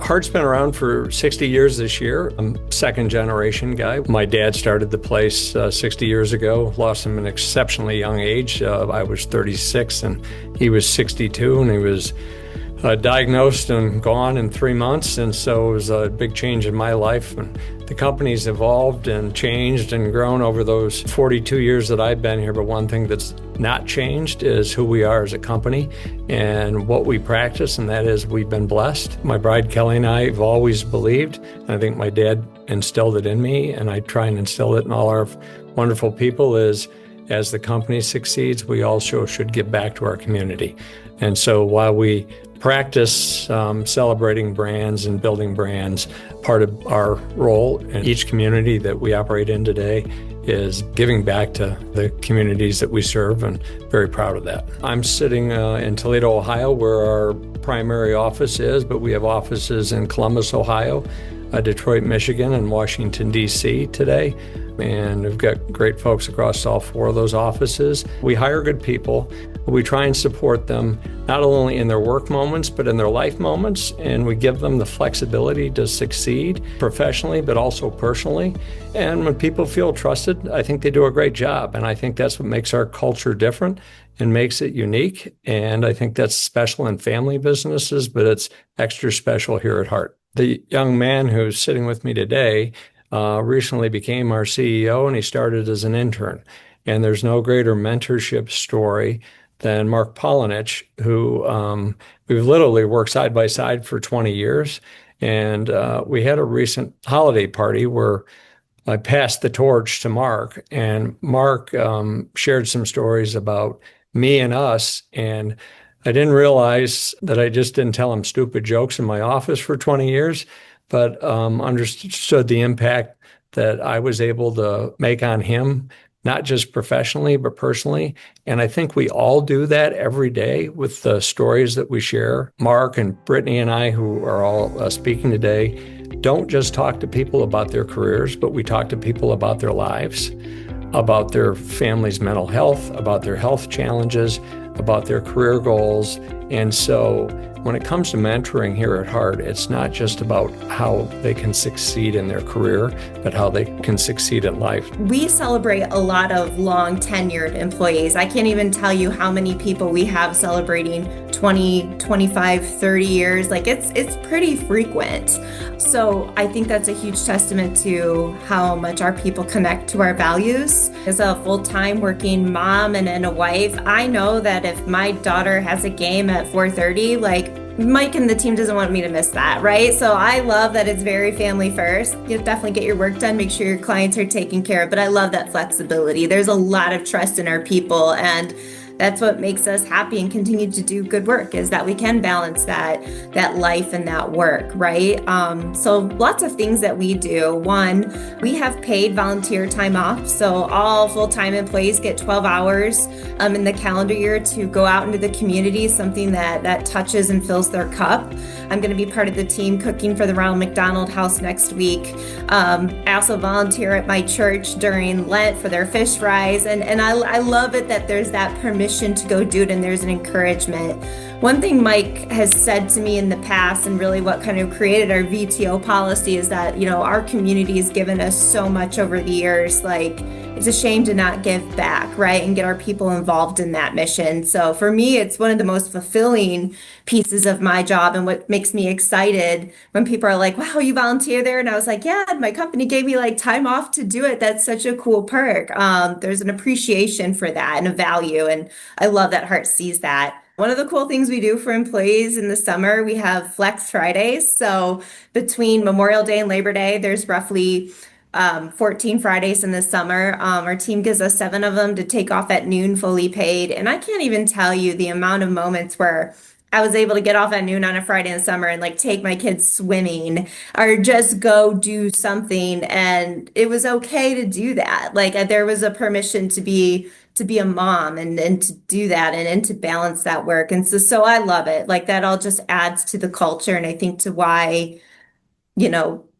Hart's been around for 60 years this year. I'm a second generation guy. My dad started the place 60 years ago, lost him at an exceptionally young age. I was 36 and he was 62, and he was diagnosed and gone in 3 months. And so it was a big change in my life. And the company's evolved and changed and grown over those 42 years that I've been here. But one thing that's not changed is who we are as a company and what we practice, and that is we've been blessed. My bride Kelly and I have always believed, and I think my dad instilled it in me, and I try and instill it in all our wonderful people, is as the company succeeds, we also should give back to our community. And so while we practice celebrating brands and building brands, part of our role in each community that we operate in today is giving back to the communities that we serve, and very proud of that. I'm sitting in Toledo, Ohio, where our primary office is, but we have offices in Columbus, Ohio, Detroit, Michigan, and Washington, D.C. today. And we've got great folks across all four of those offices. We hire good people. We try and support them not only in their work moments, but in their life moments. And we give them the flexibility to succeed professionally, but also personally. And when people feel trusted, I think they do a great job. And I think that's what makes our culture different and makes it unique. And I think that's special in family businesses, but it's extra special here at Hart. The young man who's sitting with me today recently became our CEO, and he started as an intern. And there's no greater mentorship story than Mark Polinich, who we've literally worked side by side for 20 years. And we had a recent holiday party where I passed the torch to Mark, and Mark shared some stories about me and us. And I didn't realize that I just didn't tell him stupid jokes in my office for 20 years, but understood the impact that I was able to make on him, not just professionally, but personally. And I think we all do that every day with the stories that we share. Mark and Brittany and I, who are all speaking today, don't just talk to people about their careers, but we talk to people about their lives, about their family's mental health, about their health challenges, about their career goals. And so when it comes to mentoring here at Hart, it's not just about how they can succeed in their career, but how they can succeed in life. We celebrate a lot of long tenured employees. I can't even tell you how many people we have celebrating 20, 25, 30 years. Like it's pretty frequent. So I think that's a huge testament to how much our people connect to our values. As a full-time working mom and a wife, I know that if my daughter has a game at 4:30, like Mike and the team doesn't want me to miss that, right? So I love that it's very family first. You definitely get your work done, make sure your clients are taken care of, but I love that flexibility. There's a lot of trust in our people, and that's what makes us happy and continue to do good work, is that we can balance that life and that work, right? So lots of things that we do. One, we have paid volunteer time off. So all full-time employees get 12 hours in the calendar year to go out into the community, something that touches and fills their cup. I'm going to be part of the team cooking for the Ronald McDonald House next week. I also volunteer at my church during Lent for their fish fries. And I love it that there's that permission to go do it, and there's an encouragement. One thing Mike has said to me in the past, and really what kind of created our VTO policy, is that, our community has given us so much over the years. Like, it's a shame to not give back, right? And get our people involved in that mission. So for me, it's one of the most fulfilling pieces of my job, and what makes me excited when people are like, wow, you volunteer there? And I was like, yeah, my company gave me like time off to do it. That's such a cool perk. There's an appreciation for that and a value. And I love that Hart sees that. One of the cool things we do for employees in the summer, we have Flex Fridays. So between Memorial Day and Labor Day, there's roughly 14 Fridays in the summer. Our team gives us 7 of them to take off at noon, fully paid. And I can't even tell you the amount of moments where I was able to get off at noon on a Friday in the summer and like take my kids swimming or just go do something. And it was okay to do that. Like there was a permission to be a mom and to do that and to balance that work. And so I love it. Like that all just adds to the culture. And I think to why,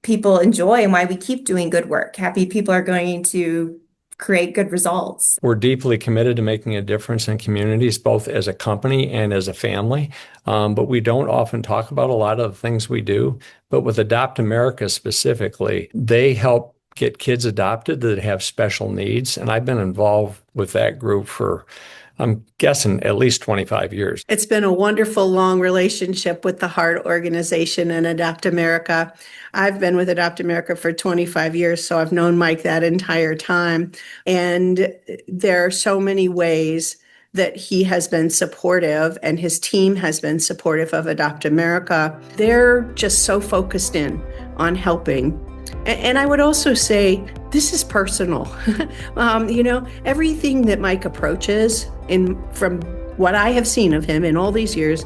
people enjoy and why we keep doing good work. Happy people are going to create good results. We're deeply committed to making a difference in communities, both as a company and as a family. But we don't often talk about a lot of the things we do. But with Adopt America specifically, they help get kids adopted that have special needs. And I've been involved with that group for, I'm guessing, at least 25 years. It's been a wonderful, long relationship with the Hart organization and Adopt America. I've been with Adopt America for 25 years, so I've known Mike that entire time. And there are so many ways that he has been supportive and his team has been supportive of Adopt America. They're just so focused in on helping. And I would also say this is personal. Everything that Mike approaches from what I have seen of him in all these years,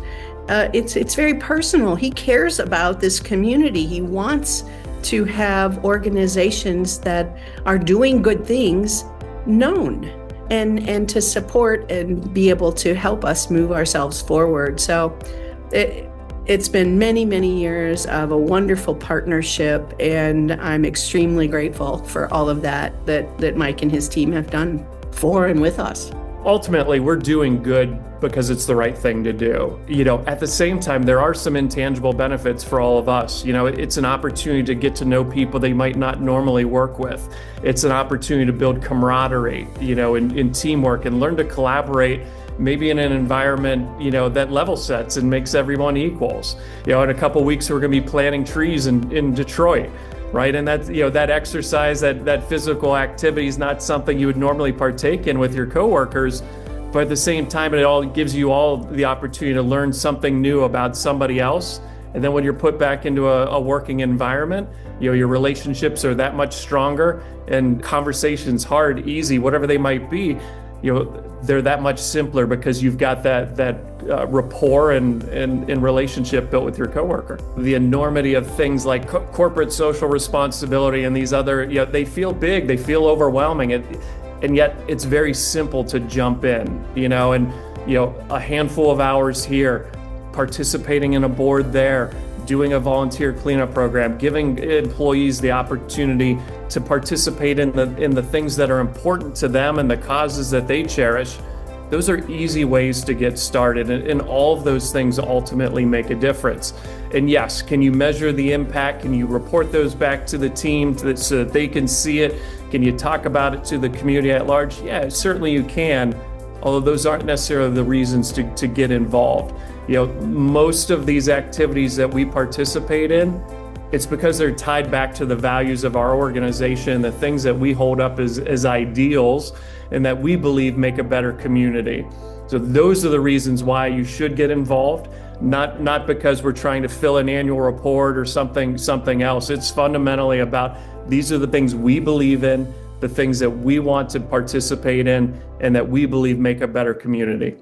it's very personal. He cares about this community. He wants to have organizations that are doing good things known and to support and be able to help us move ourselves forward. So it's been many, many years of a wonderful partnership, and I'm extremely grateful for all of that Mike and his team have done for and with us. Ultimately, we're doing good because it's the right thing to do. At the same time, there are some intangible benefits for all of us. It's an opportunity to get to know people they might not normally work with. It's an opportunity to build camaraderie, in teamwork, and learn to collaborate maybe in an environment, that level sets and makes everyone equals. In a couple of weeks, we're going to be planting trees in Detroit, right? And that, that exercise, that physical activity is not something you would normally partake in with your coworkers, but at the same time, it all gives you all the opportunity to learn something new about somebody else. And then when you're put back into a working environment, your relationships are that much stronger, and conversations, hard, easy, whatever they might be, they're that much simpler because you've got that rapport and relationship built with your coworker. The enormity of things like corporate social responsibility and these other, they feel big, they feel overwhelming, and yet it's very simple to jump in, and a handful of hours here, participating in a board there, doing a volunteer cleanup program, giving employees the opportunity to participate in the things that are important to them and the causes that they cherish. Those are easy ways to get started, and all of those things ultimately make a difference. And yes, can you measure the impact? Can you report those back to the team so that they can see it? Can you talk about it to the community at large? Yeah, certainly you can, although those aren't necessarily the reasons to get involved. Most of these activities that we participate in, it's because they're tied back to the values of our organization, the things that we hold up as ideals and that we believe make a better community. So those are the reasons why you should get involved, not because we're trying to fill an annual report or something else. It's fundamentally about these are the things we believe in, the things that we want to participate in, and that we believe make a better community.